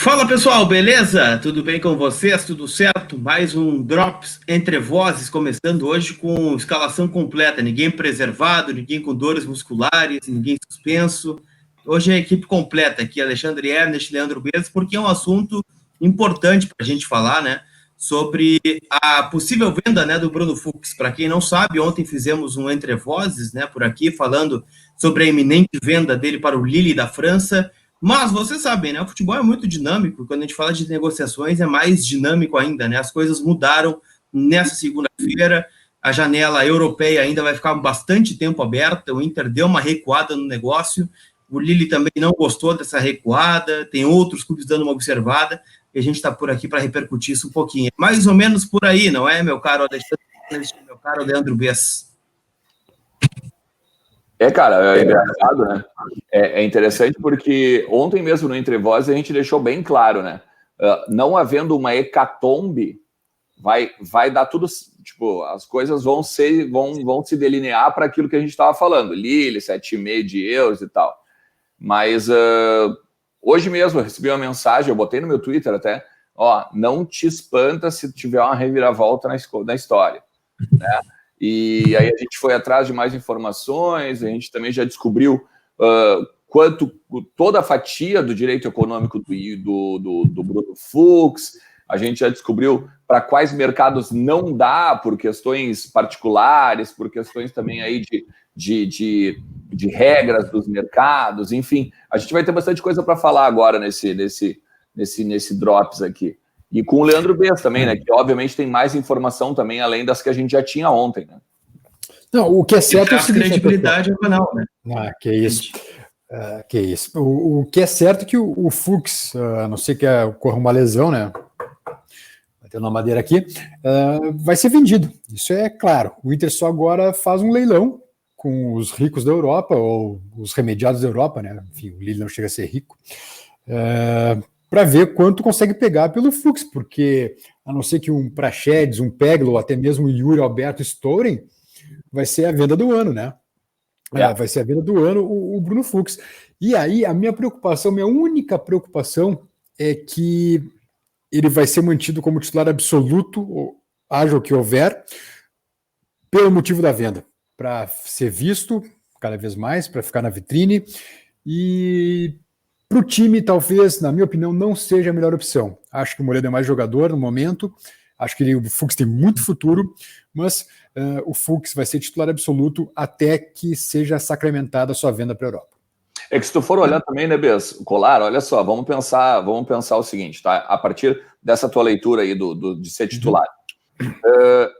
Fala pessoal, beleza? Tudo bem com vocês? Tudo certo? Mais um Drops Entre Vozes, começando hoje com escalação completa. Ninguém preservado, ninguém com dores musculares, ninguém suspenso. Hoje é a equipe completa aqui, Alexandre Ernest, Leandro Bez, porque é um assunto importante para a gente falar, né? Sobre a possível venda, né, do Bruno Fux. Para quem não sabe, ontem fizemos um Entre Vozes, né, por aqui, falando sobre a iminente venda dele para o Lille da França. Mas vocês sabem, né? O futebol é muito dinâmico. Quando a gente fala de negociações, é mais dinâmico ainda, né? As coisas mudaram nessa segunda-feira. A janela europeia ainda vai ficar bastante tempo aberta. O Inter deu uma recuada no negócio. O Lille também não gostou dessa recuada. Tem outros clubes dando uma observada. E a gente está por aqui para repercutir isso um pouquinho. É mais ou menos por aí, não é, meu caro Alexandre, meu caro Leandro Bez? Cara, é engraçado, né? É interessante porque ontem mesmo no Entre Vozes a gente deixou bem claro, né? Não havendo uma hecatombe, vai dar tudo, tipo, as coisas vão se delinear para aquilo que a gente estava falando, Lille, 7,5 de euros e tal. Mas hoje mesmo eu recebi uma mensagem, eu botei no meu Twitter até, não te espanta se tiver uma reviravolta na história, né? E aí a gente foi atrás de mais informações, a gente também já descobriu quanto toda a fatia do direito econômico do Bruno Fux, a gente já descobriu para quais mercados não dá, por questões particulares, por questões também aí de regras dos mercados, enfim, a gente vai ter bastante coisa para falar agora nesse Drops aqui. E com o Leandro Bez também, né? Que obviamente tem mais informação também, além das que a gente já tinha ontem, né? Não, o que é certo é o seguinte... credibilidade ao canal, né? Que isso. Que isso. O que é certo é que o Fux, a não ser que ocorra uma lesão, né? Vai ter uma madeira aqui, vai ser vendido. Isso é claro. O Inter só agora faz um leilão com os ricos da Europa, ou os remediados da Europa, né? Enfim, o Lille não chega a ser rico. Para ver quanto consegue pegar pelo Fux, porque a não ser que um Praxedes, um Peglo, ou até mesmo o Yuri Alberto estourem, vai ser a venda do ano, né? Vai ser a venda do ano o Bruno Fux. E aí a minha única preocupação é que ele vai ser mantido como titular absoluto, haja o que houver, pelo motivo da venda, para ser visto cada vez mais, para ficar na vitrine e... Para o time, talvez, na minha opinião, não seja a melhor opção. Acho que o Moledo é mais jogador no momento, acho que o Fux tem muito futuro, mas o Fux vai ser titular absoluto até que seja sacramentada a sua venda para a Europa. É que se tu for olhar também, né, Bez, Colar, olha só, vamos pensar o seguinte, tá? A partir dessa tua leitura aí de ser titular.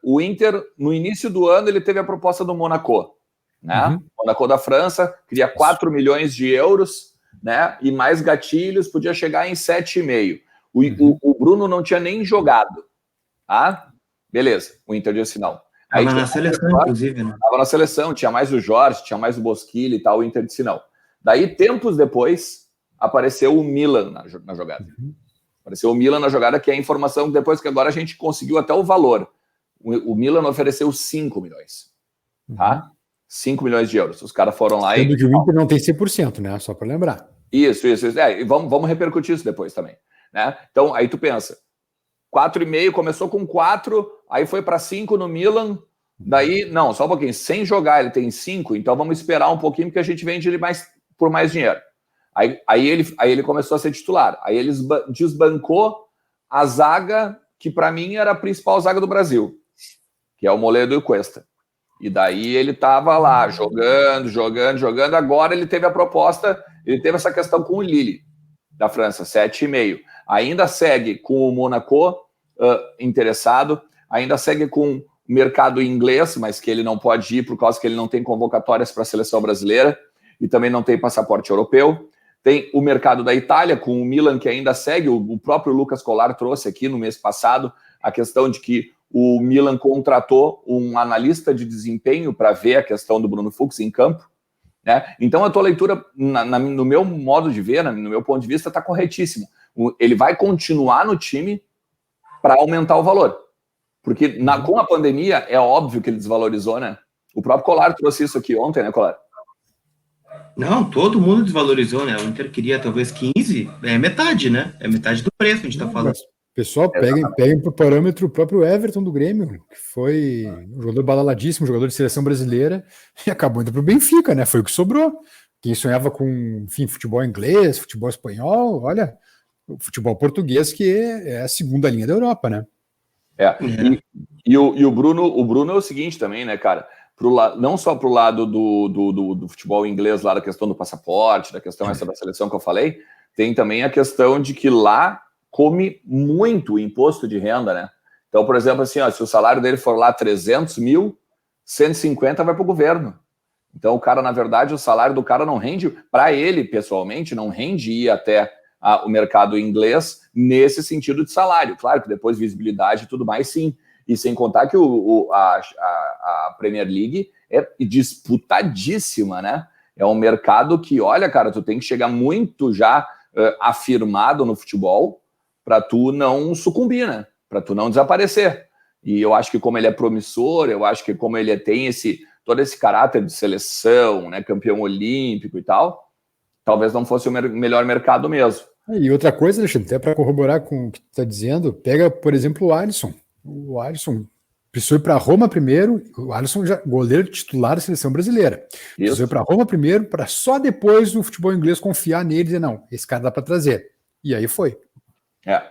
O Inter, no início do ano, ele teve a proposta do Monaco, né? Monaco da França, queria 4 milhões de euros, né? E mais gatilhos, podia chegar em 7,5. O Bruno não tinha nem jogado, tá? Beleza, o Inter disse não. Estava na seleção, inclusive, né? Estava na seleção, tinha mais o Jorge, tinha mais o Bosquilha e tal, o Inter disse não. Daí, tempos depois, apareceu o Milan na jogada. Apareceu o Milan na jogada, que é a informação depois que agora a gente conseguiu até o valor. O Milan ofereceu 5 milhões, tá? 5 milhões de euros. Os caras foram lá Sendo que o Inter não tem 100%, né? Só para lembrar. Isso. E vamos repercutir isso depois também, né? Então, aí tu pensa, 4,5, começou com 4, aí foi para 5 no Milan, daí, não, só um pouquinho, sem jogar ele tem 5, então vamos esperar um pouquinho porque a gente vende ele por mais dinheiro. Aí ele começou a ser titular, aí ele desbancou a zaga que para mim era a principal zaga do Brasil, que é o Moledo e o Cuesta. E daí ele estava lá, jogando. Agora ele teve a proposta, ele teve essa questão com o Lille, da França, 7,5. Ainda segue com o Monaco interessado, ainda segue com o mercado inglês, mas que ele não pode ir por causa que ele não tem convocatórias para a seleção brasileira e também não tem passaporte europeu. Tem o mercado da Itália, com o Milan, que ainda segue. O próprio Lucas Colar trouxe aqui no mês passado a questão de que o Milan contratou um analista de desempenho para ver a questão do Bruno Fux em campo, né? Então a tua leitura, no meu modo de ver, no meu ponto de vista, está corretíssimo. Ele vai continuar no time para aumentar o valor. Porque com a pandemia, é óbvio que ele desvalorizou, né? O próprio Colar trouxe isso aqui ontem, né, Colar? Não, todo mundo desvalorizou, né? O Inter queria talvez 15, é metade, né? É metade do preço que a gente tá falando. Pessoal, peguem por parâmetro o próprio Everton do Grêmio, que foi um jogador badaladíssimo, jogador de seleção brasileira, e acabou indo para o Benfica, né? Foi o que sobrou. Quem sonhava com, enfim, futebol inglês, futebol espanhol, olha, o futebol português, que é a segunda linha da Europa, né? E o Bruno é o seguinte também, né, cara? Não só pro lado do futebol inglês, lá da questão do passaporte, da questão essa da seleção que eu falei, tem também a questão de que lá come muito o imposto de renda, né? Então, por exemplo, assim, ó, se o salário dele for lá 300 mil, 150 vai para o governo. Então, o cara, na verdade, o salário do cara não rende, para ele, pessoalmente, não rende ir até o mercado inglês nesse sentido de salário. Claro que depois visibilidade e tudo mais, sim. E sem contar que a Premier League é disputadíssima, né? É um mercado que, olha, cara, tu tem que chegar muito já afirmado no futebol para tu não sucumbir, né? Para tu não desaparecer. E eu acho que como ele é promissor, eu acho que como ele tem todo esse caráter de seleção, né, campeão olímpico e tal, talvez não fosse o melhor mercado mesmo. E outra coisa, Alexandre, até para corroborar com o que tu está dizendo, pega, por exemplo, o Alisson. O Alisson precisou ir para Roma primeiro, o Alisson já goleiro titular da seleção brasileira. Precisou ir para Roma primeiro, para só depois o futebol inglês confiar nele e dizer, não, esse cara dá para trazer. E aí foi.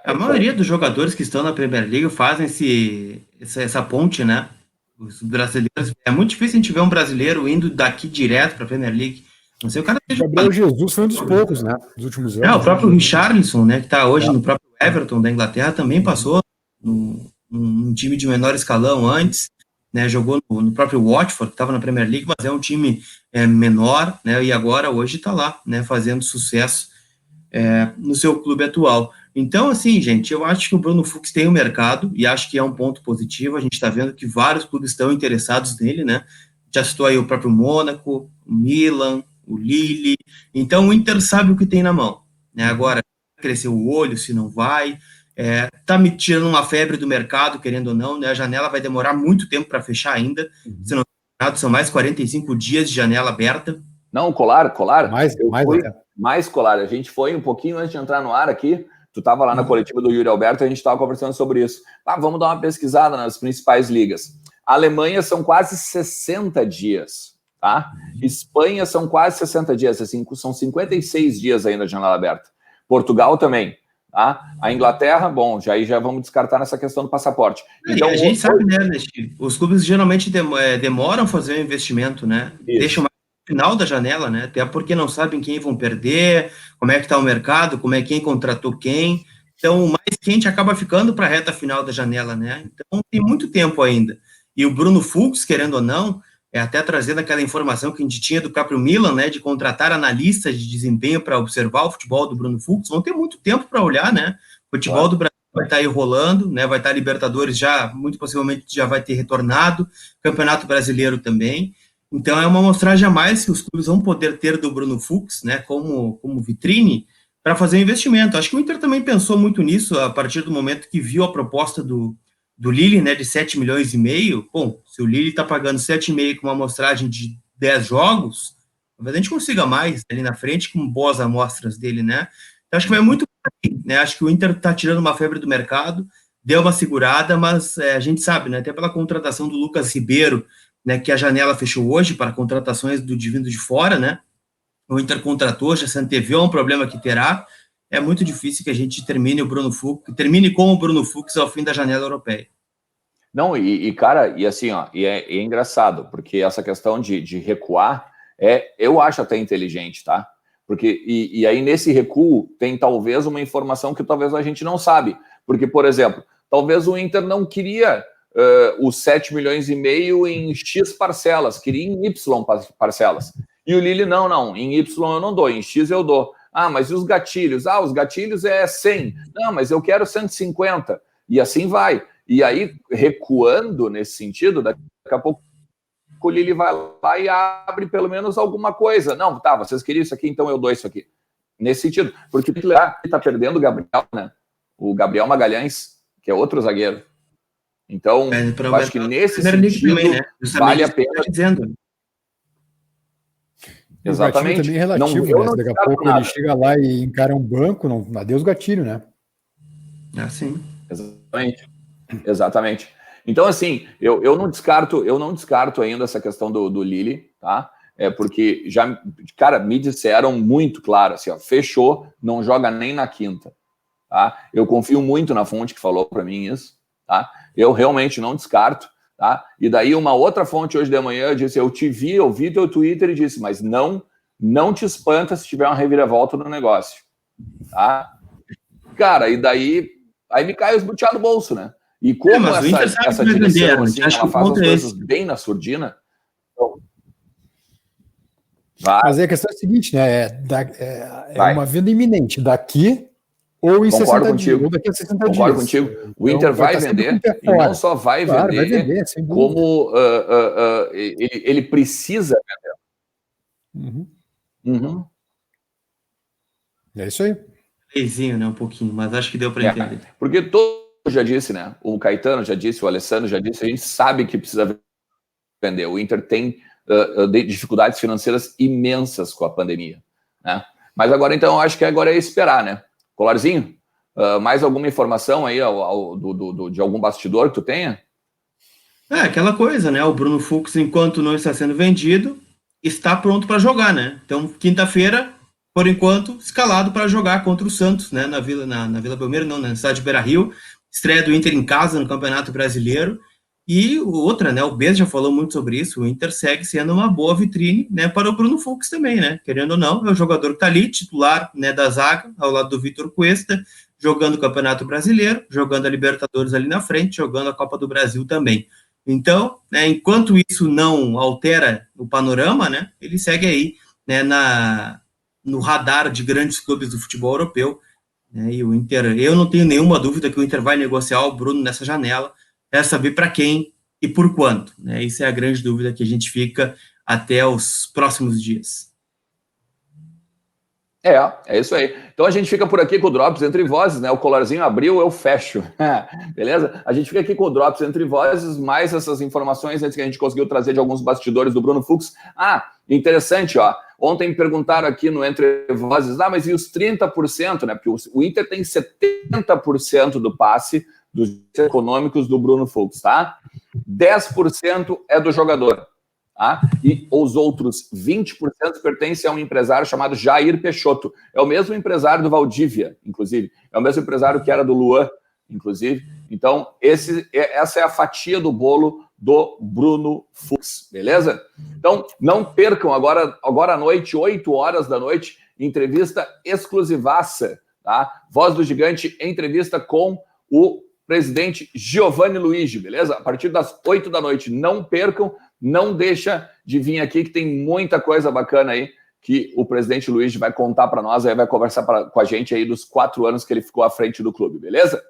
A maioria dos jogadores que estão na Premier League fazem essa ponte, né? Os brasileiros. É muito difícil a gente ver um brasileiro indo daqui direto para a Premier League. Não sei, o cara seja. O Gabriel Jesus foi um dos poucos, né? Dos últimos anos. O próprio Richarlison, né? Que está hoje no próprio Everton da Inglaterra, também passou num time de menor escalão antes, né? Jogou no próprio Watford, que estava na Premier League, mas é um time menor, né? E agora, hoje, está lá, né? Fazendo sucesso no seu clube atual. Então, assim, gente, eu acho que o Bruno Fux tem o mercado e acho que é um ponto positivo. A gente está vendo que vários clubes estão interessados nele, né? Já citou aí o próprio Mônaco, o Milan, o Lille. Então, o Inter sabe o que tem na mão, né? Agora, cresceu o olho, se não vai. Tá me tirando uma febre do mercado, querendo ou não, né? A janela vai demorar muito tempo para fechar ainda. Se não são mais 45 dias de janela aberta. Não, colar. Mais colar. A gente foi um pouquinho antes de entrar no ar aqui. Tu estava lá na coletiva do Yuri Alberto, a gente estava conversando sobre isso. Vamos dar uma pesquisada nas principais ligas. A Alemanha são quase 60 dias, tá? Espanha são quase 60 dias, assim, são 56 dias ainda de janela aberta. Portugal também, tá? A Inglaterra, bom, já vamos descartar nessa questão do passaporte. Então, a gente sabe, né, os clubes geralmente demoram a fazer o investimento, né? Isso. Deixam mais no final da janela, né? Até porque não sabem quem vão perder, como é que está o mercado, como é quem contratou quem. Então, o mais quente acaba ficando para a reta final da janela, né? Então, tem muito tempo ainda. E o Bruno Fux, querendo ou não, até trazendo aquela informação que a gente tinha do próprio Milan, né, de contratar analistas de desempenho para observar o futebol do Bruno Fux, vão ter muito tempo para olhar, né? O futebol do Brasil vai estar aí rolando, né? Vai estar Libertadores já, muito possivelmente já vai ter retornado, Campeonato Brasileiro também. Então, é uma amostragem a mais que os clubes vão poder ter do Bruno Fux, né, como vitrine, para fazer investimento. Acho que o Inter também pensou muito nisso a partir do momento que viu a proposta do Lille, né, de 7 milhões e meio. Bom, se o Lille está pagando 7,5 com uma amostragem de 10 jogos, talvez a gente consiga mais ali na frente com boas amostras dele, né? Então, acho que vai muito bem, né? Acho que o Inter está tirando uma febre do mercado, deu uma segurada, mas a gente sabe, né, até pela contratação do Lucas Ribeiro, né, que a janela fechou hoje para contratações do vindo de fora, né? O Inter contratou, já se anteveu a um problema que terá. É muito difícil que a gente termine com o Bruno Fux ao fim da janela europeia. Não, cara, e assim, ó, é engraçado, porque essa questão de recuar, eu acho até inteligente, tá? Porque, e aí nesse recuo tem talvez uma informação que talvez a gente não sabe. Porque, por exemplo, talvez o Inter não queria os 7 milhões e meio em X parcelas, queria em Y parcelas. E o Lille, não, em Y eu não dou, em X eu dou. Mas e os gatilhos? Os gatilhos é 100. Não, mas eu quero 150. E assim vai. E aí, recuando nesse sentido, daqui a pouco o Lille vai lá e abre pelo menos alguma coisa. Não, tá, vocês queriam isso aqui, então eu dou isso aqui. Nesse sentido. Porque o Lille está perdendo o Gabriel, né? O Gabriel Magalhães, que é outro zagueiro. Então, eu acho que nesse sentido também, né? Vale a pena. Exatamente. O gatilho também é relativo, não, né? Se daqui a pouco ele chega lá e encara um banco, não, adeus gatilho, né? Sim. Exatamente. Então, assim, eu não descarto ainda essa questão do Lille, tá? Porque já, cara, me disseram muito claro, assim, ó, fechou, não joga nem na quinta, tá? Eu confio muito na fonte que falou para mim isso, tá? Eu realmente não descarto, tá? E daí uma outra fonte hoje de manhã disse, eu vi teu Twitter e disse, mas não te espanta se tiver uma reviravolta no negócio, tá? Cara, e daí aí me cai os butiá do bolso, né? E como essa direção, assim, ela faz as coisas bem na surdina. Então, mas a questão é a seguinte, né? É uma venda iminente. Daqui ou em 60 dias, ou daqui a 60 dias. Concordo contigo. O Inter vai vender, e não só vai vender, como ele precisa vender. Uhum. É isso aí. Leizinho, né? Um pouquinho, mas acho que deu para entender. Porque todo já disse, né? O Caetano já disse, o Alessandro já disse, a gente sabe que precisa vender. O Inter tem dificuldades financeiras imensas com a pandemia, né? Mas agora, então, acho que agora é esperar, né? Colarzinho, mais alguma informação aí de algum bastidor que tu tenha? Aquela coisa, né? O Bruno Fux, enquanto não está sendo vendido, está pronto para jogar, né? Então, quinta-feira, por enquanto, escalado para jogar contra o Santos, né? Na Vila Belmiro, não, na cidade de Beira-Rio. Estreia do Inter em casa no Campeonato Brasileiro. E outra, né? O Bez já falou muito sobre isso. O Inter segue sendo uma boa vitrine, né? Para o Bruno Fux também, né? Querendo ou não, é o jogador que está ali, titular, né? Da zaga, ao lado do Vitor Cuesta, jogando o Campeonato Brasileiro, jogando a Libertadores ali na frente, jogando a Copa do Brasil também. Então, né, enquanto isso não altera o panorama, né? Ele segue aí, né? No radar de grandes clubes do futebol europeu, né, e o Inter, eu não tenho nenhuma dúvida que o Inter vai negociar o Bruno nessa janela, é saber para quem e por quanto, né, isso é a grande dúvida que a gente fica até os próximos dias. É isso aí. Então a gente fica por aqui com o Drops Entre Vozes, né? O colarzinho abriu, eu fecho. Beleza? A gente fica aqui com o Drops Entre Vozes, mais essas informações antes que a gente conseguiu trazer de alguns bastidores do Bruno Fux. Interessante, ó. Ontem me perguntaram aqui no Entre Vozes, mas e os 30%, né? Porque o Inter tem 70% do passe dos econômicos do Bruno Fux, tá? 10% é do jogador. E os outros 20% pertencem a um empresário chamado Jair Peixoto. É o mesmo empresário do Valdívia, inclusive. É o mesmo empresário que era do Luan, inclusive. Então, essa é a fatia do bolo do Bruno Fux, beleza? Então, não percam agora à noite, 8 horas da noite, entrevista exclusivaça, tá? Voz do Gigante, entrevista com o presidente Giovanni Luigi, beleza? A partir das 8 da noite, não percam. Não deixa de vir aqui, que tem muita coisa bacana aí que o presidente Luiz vai contar para nós, aí vai conversar com a gente aí dos 4 anos que ele ficou à frente do clube, beleza?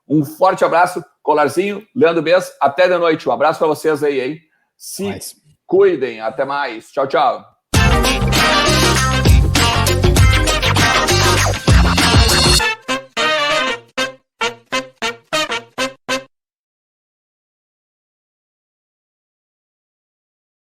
Um forte abraço, Colarzinho, Leandro Bez, até de noite. Um abraço para vocês aí, hein? Se cuidem, até mais. Tchau, tchau.